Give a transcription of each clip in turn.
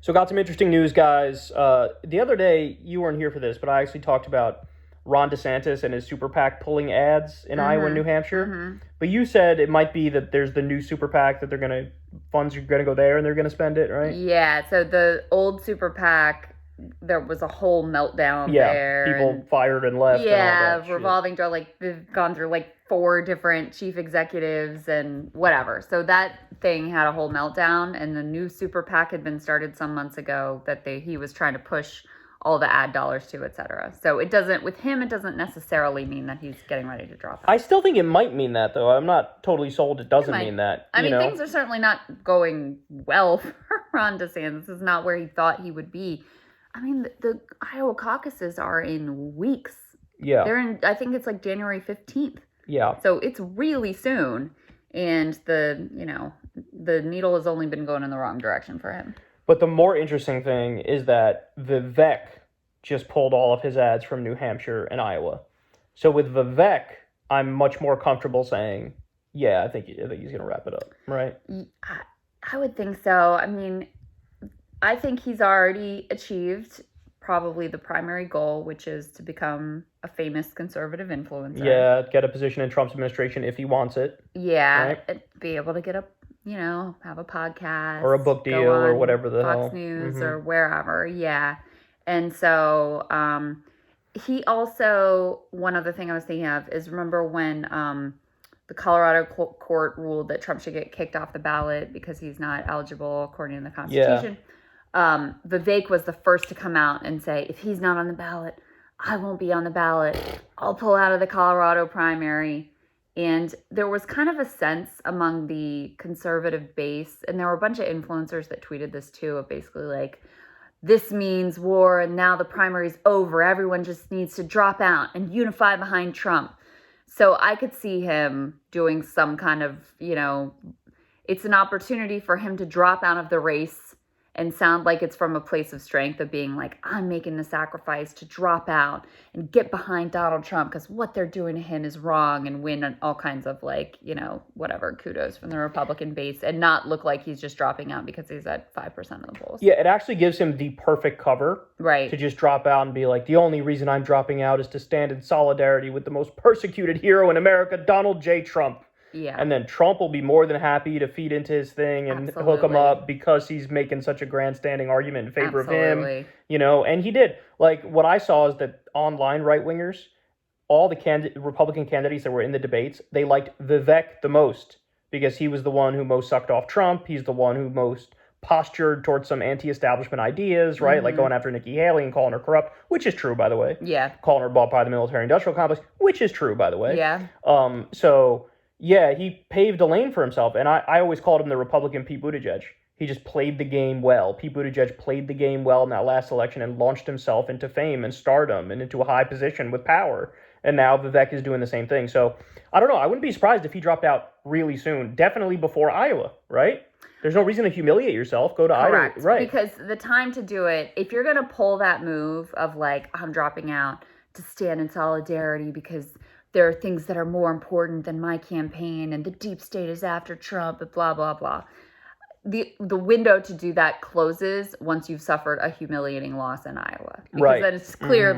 So got some interesting news, guys. The other day, you weren't here for this, but I actually talked about Ron DeSantis and his super PAC pulling ads in Iowa and New Hampshire. But you said it might be that there's the new super PAC that funds are gonna go there and they're gonna spend it, right? Yeah. So the old super PAC, there was a whole meltdown there. Yeah, people fired and left. Yeah, and all that revolving door. Like they've gone through like 4 different chief executives and whatever. So that thing had a whole meltdown, and the new super PAC had been started some months ago that he was trying to push all the ad dollars to, etc. So it doesn't necessarily mean that he's getting ready to drop out. I still think it might mean that, though. I'm not totally sold it doesn't mean that. I mean, things are certainly not going well for Ron DeSantis. This is not where he thought he would be. I mean, the Iowa caucuses are in weeks. Yeah. They're in, I think it's like January 15th. Yeah. So it's really soon. And the needle has only been going in the wrong direction for him. But the more interesting thing is that Vivek just pulled all of his ads from New Hampshire and Iowa. So with Vivek, I'm much more comfortable saying, yeah, I think he's going to wrap it up, right? I would think so. I mean, I think he's already achieved probably the primary goal, which is to become a famous conservative influencer. Yeah, get a position in Trump's administration if he wants it. Yeah, right? Be able to get have a podcast. Or a book deal or whatever the hell. Fox News or wherever, yeah. And so he also, one other thing I was thinking of is, remember when the Colorado court ruled that Trump should get kicked off the ballot because he's not eligible according to the Constitution? Yeah. Vivek was the first to come out and say, if he's not on the ballot, I won't be on the ballot. I'll pull out of the Colorado primary. And there was kind of a sense among the conservative base, and there were a bunch of influencers that tweeted this too, of basically like, this means war and now the primary's over. Everyone just needs to drop out and unify behind Trump. So I could see him doing some kind of, it's an opportunity for him to drop out of the race and sound like it's from a place of strength of being like, I'm making the sacrifice to drop out and get behind Donald Trump because what they're doing to him is wrong, and win all kinds of whatever kudos from the Republican base and not look like he's just dropping out because he's at 5% of the polls. Yeah, it actually gives him the perfect cover. Right. To just drop out and be like, the only reason I'm dropping out is to stand in solidarity with the most persecuted hero in America, Donald J. Trump. Yeah. And then Trump will be more than happy to feed into his thing and hook him up because he's making such a grandstanding argument in favor of him. And he did. Like, what I saw is that online right-wingers, all the Republican candidates that were in the debates, they liked Vivek the most because he was the one who most sucked off Trump. He's the one who most postured towards some anti-establishment ideas, right? Mm-hmm. Like going after Nikki Haley and calling her corrupt, which is true, by the way. Yeah. Calling her bought by the military-industrial complex, which is true, by the way. Yeah. Yeah, he paved a lane for himself, and I always called him the Republican Pete Buttigieg. He just played the game well. Pete Buttigieg played the game well in that last election and launched himself into fame and stardom and into a high position with power. And now Vivek is doing the same thing. So, I don't know. I wouldn't be surprised if he dropped out really soon. Definitely before Iowa, right? There's no reason to humiliate yourself. Go to Correct. Iowa. Right. Because the time to do it, if you're going to pull that move of like, I'm dropping out to stand in solidarity because there are things that are more important than my campaign and the deep state is after Trump and blah, blah, blah. The window to do that closes once you've suffered a humiliating loss in Iowa. Because then it's clear,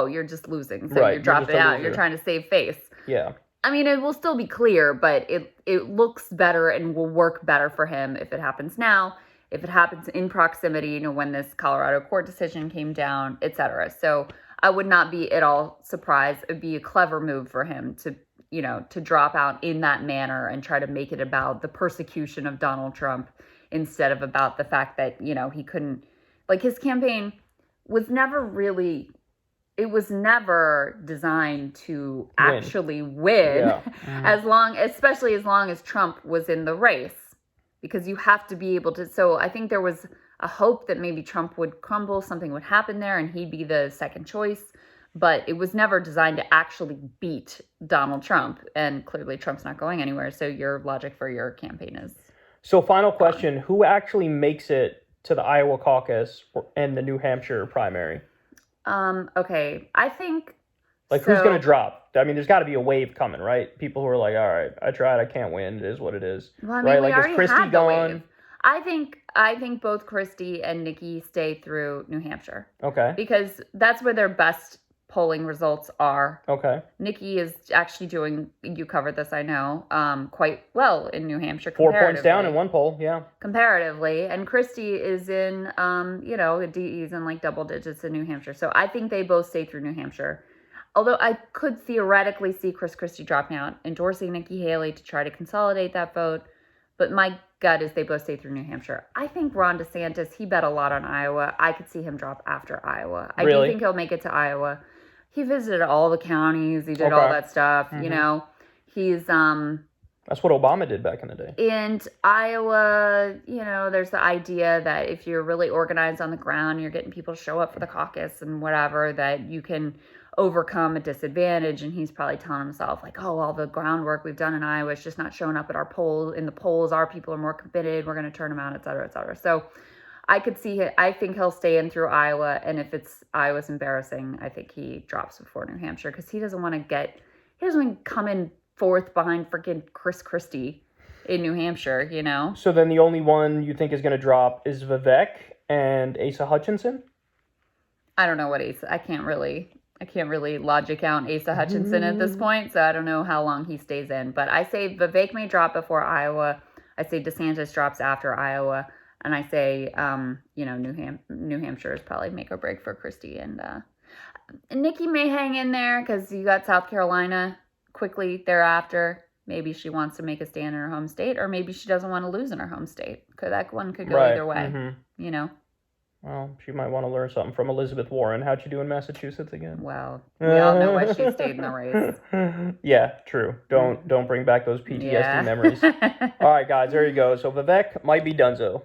you're just losing. So you're dropping out. You're trying to save face. Yeah. I mean, it will still be clear, but it looks better and will work better for him if it happens now, if it happens in proximity, when this Colorado court decision came down, et cetera. So I would not be at all surprised. It would be a clever move for him to drop out in that manner and try to make it about the persecution of Donald Trump instead of about the fact that, he couldn't, his campaign was never really, it was never designed to actually win especially as long as Trump was in the race, because you have to be able to. So I think there was a hope that maybe Trump would crumble, something would happen there, and he'd be the second choice. But it was never designed to actually beat Donald Trump. And clearly Trump's not going anywhere. So your logic for your campaign is... So final question, who actually makes it to the Iowa caucus and the New Hampshire primary? Okay, I think... Who's going to drop? I mean, there's got to be a wave coming, right? People who are like, all right, I tried, I can't win, it is what it is. Well, I mean, right? we already had the wave. I think both Christie and Nikki stay through New Hampshire. Okay. Because that's where their best polling results are. Okay. Nikki is actually doing, you covered this, I know, quite well in New Hampshire. 4 points down in one poll, yeah. Comparatively. And Christie is in, he's in like double digits in New Hampshire. So I think they both stay through New Hampshire. Although I could theoretically see Chris Christie dropping out, endorsing Nikki Haley to try to consolidate that vote. But my gut is they both stay through New Hampshire. I think Ron DeSantis, he bet a lot on Iowa. I could see him drop after Iowa. I do think he'll make it to Iowa. He visited all the counties. He did all that stuff. Mm-hmm. He's... That's what Obama did back in the day. And Iowa, there's the idea that if you're really organized on the ground, you're getting people to show up for the caucus and whatever, that you can overcome a disadvantage. And he's probably telling himself, like, oh, all the groundwork we've done in Iowa is just not showing up at our polls. In the polls, our people are more committed. We're going to turn them out, et cetera, et cetera. So I could see it. I think he'll stay in through Iowa. And if Iowa's embarrassing, I think he drops before New Hampshire because he doesn't want to come in fourth behind freaking Chris Christie in New Hampshire, So then the only one you think is going to drop is Vivek and Asa Hutchinson? I don't know what Asa... I can't really logic out Asa Hutchinson at this point, so I don't know how long he stays in. But I say Vivek may drop before Iowa. I say DeSantis drops after Iowa. And I say, New Hampshire is probably make or break for Christie. And Nikki may hang in there because you got South Carolina quickly thereafter. Maybe she wants to make a stand in her home state, or maybe she doesn't want to lose in her home state. Because that one could go either way, Well, she might want to learn something from Elizabeth Warren. How'd she do in Massachusetts again? Well, we all know why she stayed in the race. Yeah, true. Don't bring back those PTSD memories. All right, guys, there you go. So Vivek might be donezo.